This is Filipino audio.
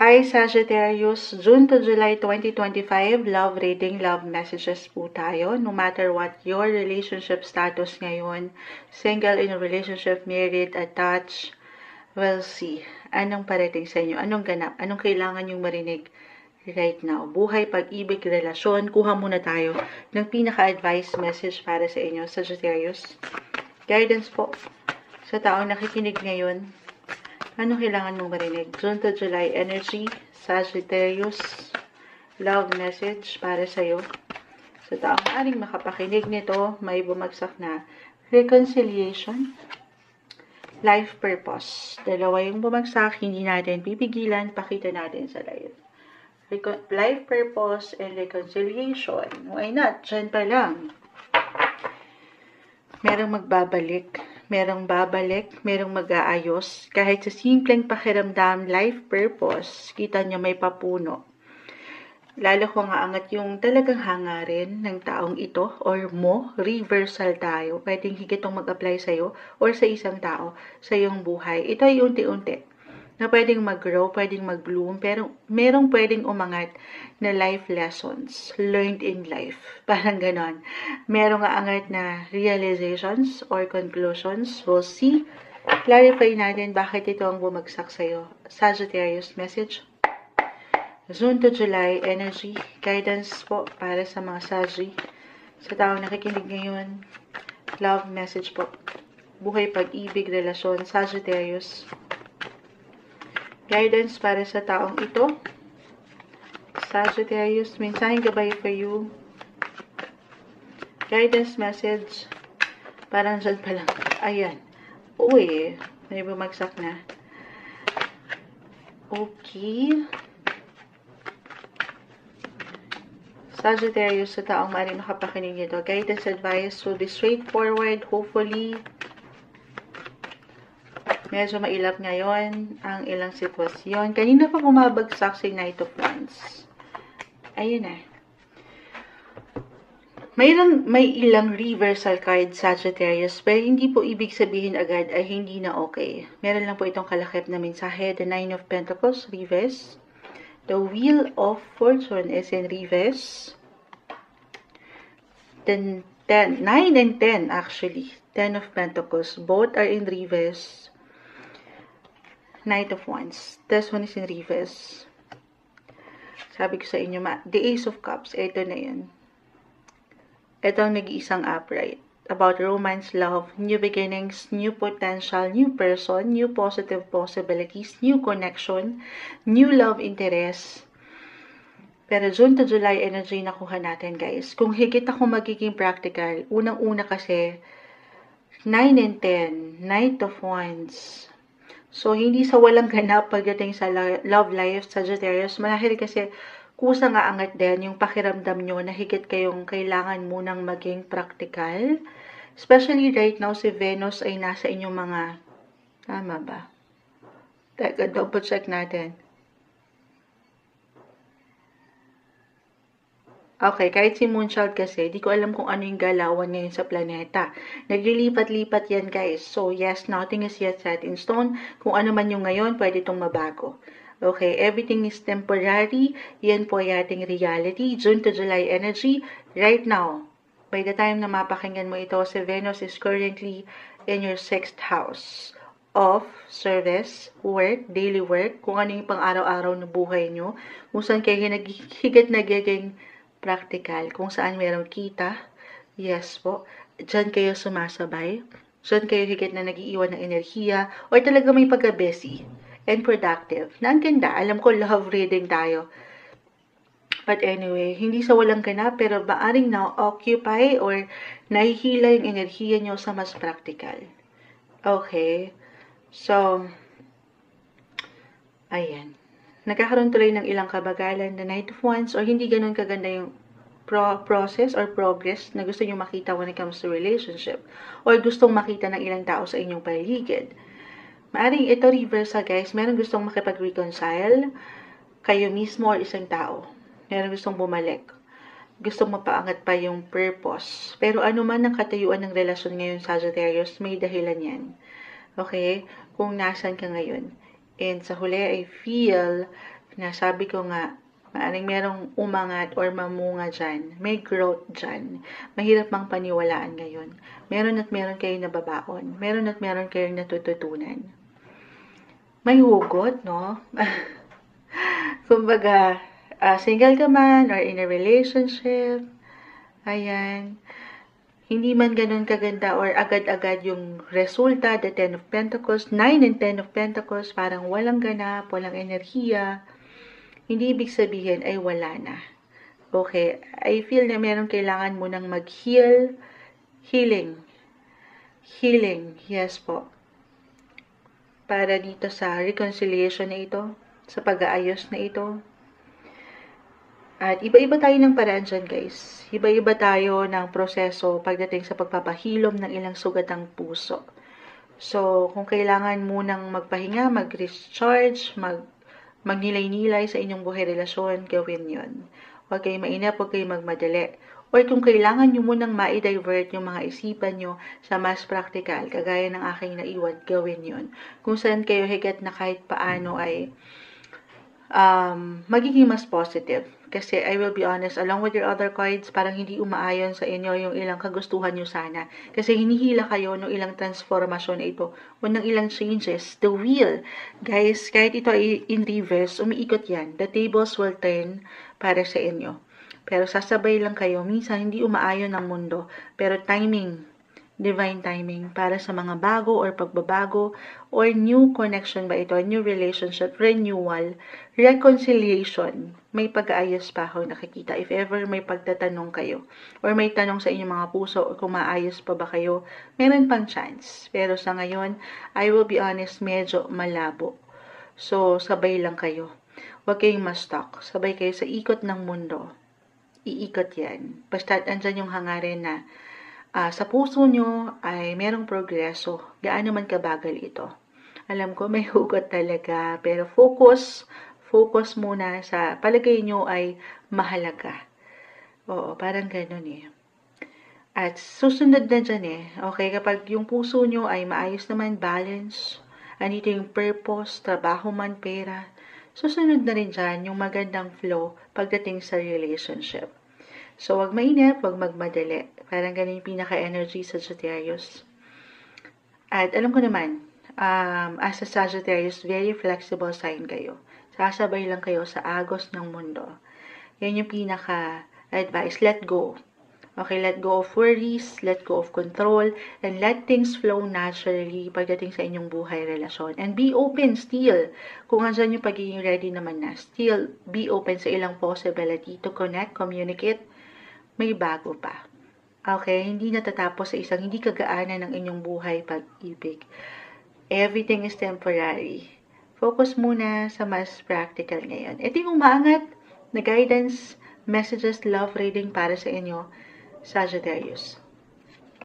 Hi Sagittarius, June to July 2025, love reading, love messages po tayo. No matter what your relationship status ngayon, single, in a relationship, married, attached, we'll see. Anong parating sa inyo? Anong ganap? Anong kailangan yung marinig right now? Buhay, pag-ibig, relasyon. Kuha muna tayo ng pinaka-advice message para sa inyo, Sagittarius. Guidance po sa taong nakikinig ngayon. Anong kailangan mong marinig? June to July energy, Sagittarius, love message para sa'yo. Sa taong maaaring makapakinig nito, may bumagsak na reconciliation, life purpose. Dalawa yung bumagsak, hindi natin pipigilan, pakita natin sa live. Life purpose and reconciliation. Why not? Diyan pa lang. Merong magbabalik, merong babalik, merong mag-aayos. Kahit sa simpleng pakiramdam, life purpose, kita nyo may papuno. Lalo ko nga angat yung talagang hangarin ng taong ito or mo, reversal tayo. Pwedeng higitong mag-apply sa'yo or sa isang tao sa iyong buhay. Ito ay unti-unti na pwedeng mag-grow, pwedeng mag-bloom, pero merong pwedeng umangat na life lessons learned in life. Parang ganon. Merong aangat na realizations or conclusions. We'll see. Clarify natin bakit ito ang bumagsak sa'yo. Sagittarius message. June to July energy. Guidance po para sa mga Saggi. Sa taong nakikinig ngayon. Love message po. Buhay, pag-ibig, relasyon. Sagittarius. Guidance para sa taong ito. Sagittarius, mensaheng gabay for you. Guidance message. Parang dyan pa lang. Ayan. Uy, may bumagsak na. Okay. Sagittarius, sa taong maaaring makapakinig nito. Guidance advice will be straightforward, hopefully. Medyo mailap ngayon ang ilang sitwasyon. Kanina pa bumabagsak si Knight of Wands. Ayun na. May ilang reversal card, Sagittarius, pero hindi po ibig sabihin agad ay hindi na okay. Meron lang po itong kalakip na mensahe. The Nine of Pentacles, reverse. The Wheel of Fortune is in reverse. Then 9 and 10 actually. 10 of Pentacles. Both are in reverse. Knight of Wands. This one is in reverse. Sabi ko sa inyo, the Ace of Cups. Ito na yun. Ito ang nag-iisang upright. About romance, love, new beginnings, new potential, new person, new positive possibilities, new connection, new love interest. Pero June to July energy nakuha natin, guys. Kung higit ako magiging practical, unang-una kasi, 9 and 10, Knight of Wands. So, hindi sa walang ganap pagdating sa love life, Sagittarius. Marahil kasi kusa nga angat din yung pakiramdam nyo na higit kayong kailangan munang maging practical. Especially right now, si Venus ay nasa inyong mga... Tama ba? Teka, double check natin. Okay, kahit si Moonchild kasi, di ko alam kung ano yung galawan ngayon sa planeta. Naglilipat-lipat yan, guys. So, yes, nothing is yet set in stone. Kung ano man yung ngayon, pwede itong mabago. Okay, everything is temporary. Yan po ay ating reality. June to July energy. Right now, by the time na mapakinggan mo ito, si Venus is currently in your 6th house of service, work, daily work, kung ano yung pang-araw-araw na buhay nyo, kung saan kayo higit nagiging practical, kung saan merong kita, yes po, dyan kayo sumasabay, dyan kayo higit na nag-iiwan ng enerhiya, or talaga may pagka-busy and productive. Na ang ganda, alam ko love reading tayo. But anyway, hindi sa walang ganap, pero maaring na-occupy or nahihila yung enerhiya nyo sa mas practical. Okay, so, ayan. Nagkakaroon tuloy ng ilang kabagalan na Knight of Wands or hindi ganun kaganda yung process or progress na gusto nyo makita when it comes to relationship or gustong makita ng ilang tao sa inyong paligid. Maaring ito reversal, guys. Meron gustong makipag-reconcile kayo mismo or isang tao. Meron gustong bumalik. Gustong mapaangat pa yung purpose. Pero ano man ang katayuan ng relasyon ngayon, Sagittarius, may dahilan yan. Okay? Kung nasan ka ngayon. And sa huli, I feel Sabi ko nga, maaaring merong umangat or mamunga dyan. May growth dyan. Mahirap mang paniwalaan ngayon. Meron at meron kayong nababaon. Meron at meron kayong natututunan. May hugot, no? Kumbaga, single ka man or in a relationship, ayan, hindi man ganun kaganda or agad-agad yung resulta, the 10 of Pentacles, 9 and 10 of Pentacles, parang walang ganap, walang enerhiya. Hindi ibig sabihin ay wala na. Okay, I feel na meron kailangan mo nang mag-heal, healing, yes po. Para dito sa reconciliation na ito, sa pag-aayos na ito. At iba-iba tayo ng paraan dyan, guys. Iba-iba tayo ng proseso pagdating sa pagpapahilom ng ilang sugatang puso. So, kung kailangan mo nang magpahinga, mag-recharge, magnilay-nilay sa inyong buhay relasyon, gawin yon. Huwag kayong mainip, huwag kayong magmadali. Or kung kailangan nyo munang ma-divert yung mga isipan nyo sa mas practical, kagaya ng aking naiwan, gawin yon. Kung saan kayo higit na kahit paano ay magiging mas positive. Kasi I will be honest, along with your other cards, parang hindi umaayon sa inyo yung ilang kagustuhan nyo sana. Kasi hinihila kayo ng ilang transformasyon na ito o ng ilang changes. The wheel, guys, kahit ito ay in reverse, umiikot yan. The tables will turn para sa inyo. Pero sasabay lang kayo. Minsan hindi umaayon ang mundo. Pero timing, divine timing para sa mga bago or pagbabago or new connection ba ito, new relationship, renewal, reconciliation. May pag-aayos pa ako nakikita. If ever may pagtatanong kayo or may tanong sa inyong mga puso o kung maayos pa ba kayo, meron pang chance. Pero sa ngayon, I will be honest, medyo malabo. So, sabay lang kayo. Huwag kayong ma-stuck. Sabay kayo sa ikot ng mundo. Iikot yan. Basta andyan yung hangarin na sa puso nyo ay merong progreso. Gaano man kabagal ito. Alam ko may hugot talaga, pero focus muna sa palagay nyo ay mahalaga. Oo, parang ganun eh. At susunod na dyan eh. Okay, kapag yung puso nyo ay maayos naman, balance, andito yung purpose, trabaho man, pera, susunod na rin dyan yung magandang flow pagdating sa relationship. So, wag mainip, wag magmadali. Parang ganun yung pinaka-energy sa Sagittarius. At alam ko naman, as a Sagittarius, very flexible sign kayo. Sasabay lang kayo sa agos ng mundo. Yan yung pinaka-advice. Let go. Okay, let go of worries, let go of control, and let things flow naturally pagdating sa inyong buhay, relasyon. And be open still. Kung andyan yung pagiging ready naman na, still be open sa ilang possibility to connect, communicate, may bago pa. Okay, hindi natatapos sa isang hindi kagaanan ng inyong buhay pag-ibig. Everything is temporary. Focus muna sa mas practical ngayon. Ito yung umaangat na guidance, messages, love reading para sa inyo, Sagittarius.